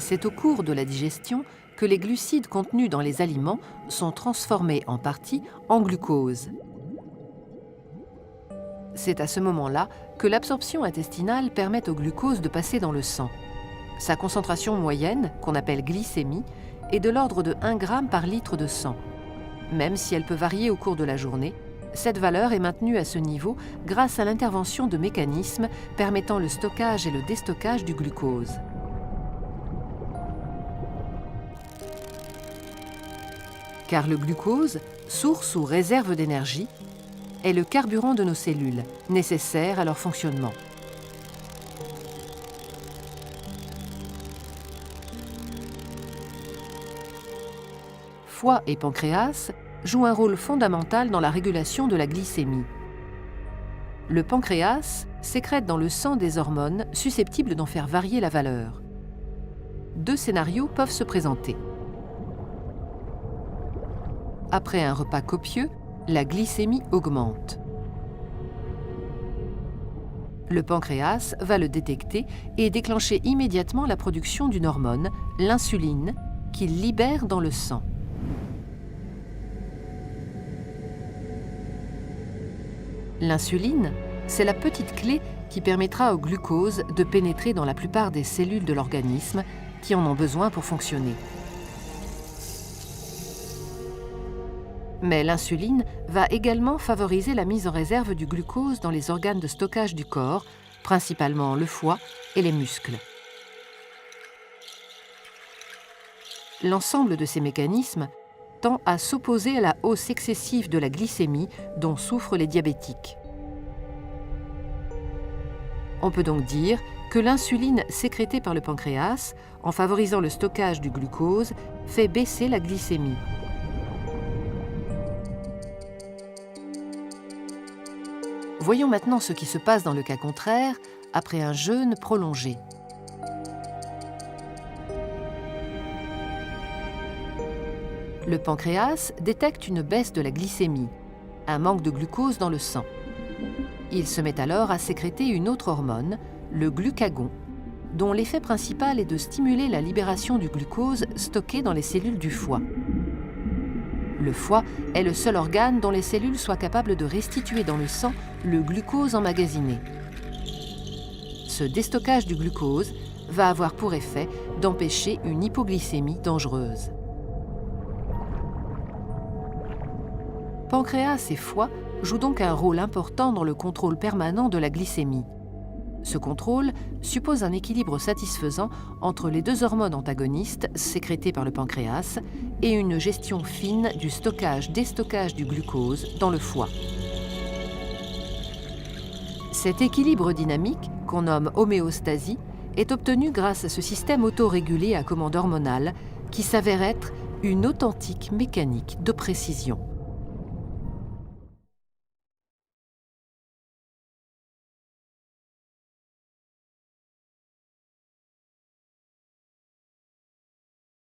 C'est au cours de la digestion que les glucides contenus dans les aliments sont transformés en partie en glucose. C'est à ce moment-là que l'absorption intestinale permet au glucose de passer dans le sang. Sa concentration moyenne, qu'on appelle glycémie, est de l'ordre de 1 g par litre de sang. Même si elle peut varier au cours de la journée, cette valeur est maintenue à ce niveau grâce à l'intervention de mécanismes permettant le stockage et le déstockage du glucose. Car le glucose, source ou réserve d'énergie, est le carburant de nos cellules, nécessaire à leur fonctionnement. Foie et pancréas jouent un rôle fondamental dans la régulation de la glycémie. Le pancréas sécrète dans le sang des hormones susceptibles d'en faire varier la valeur. 2 scénarios peuvent se présenter. Après un repas copieux, la glycémie augmente. Le pancréas va le détecter et déclencher immédiatement la production d'une hormone, l'insuline, qu'il libère dans le sang. L'insuline, c'est la petite clé qui permettra au glucose de pénétrer dans la plupart des cellules de l'organisme qui en ont besoin pour fonctionner. Mais l'insuline va également favoriser la mise en réserve du glucose dans les organes de stockage du corps, principalement le foie et les muscles. L'ensemble de ces mécanismes tend à s'opposer à la hausse excessive de la glycémie dont souffrent les diabétiques. On peut donc dire que l'insuline sécrétée par le pancréas, en favorisant le stockage du glucose, fait baisser la glycémie. Voyons maintenant ce qui se passe dans le cas contraire, après un jeûne prolongé. Le pancréas détecte une baisse de la glycémie, un manque de glucose dans le sang. Il se met alors à sécréter une autre hormone, le glucagon, dont l'effet principal est de stimuler la libération du glucose stocké dans les cellules du foie. Le foie est le seul organe dont les cellules soient capables de restituer dans le sang le glucose emmagasiné. Ce déstockage du glucose va avoir pour effet d'empêcher une hypoglycémie dangereuse. Pancréas et foie jouent donc un rôle important dans le contrôle permanent de la glycémie. Ce contrôle suppose un équilibre satisfaisant entre les 2 hormones antagonistes sécrétées par le pancréas et une gestion fine du stockage-déstockage du glucose dans le foie. Cet équilibre dynamique, qu'on nomme homéostasie, est obtenu grâce à ce système autorégulé à commande hormonale qui s'avère être une authentique mécanique de précision.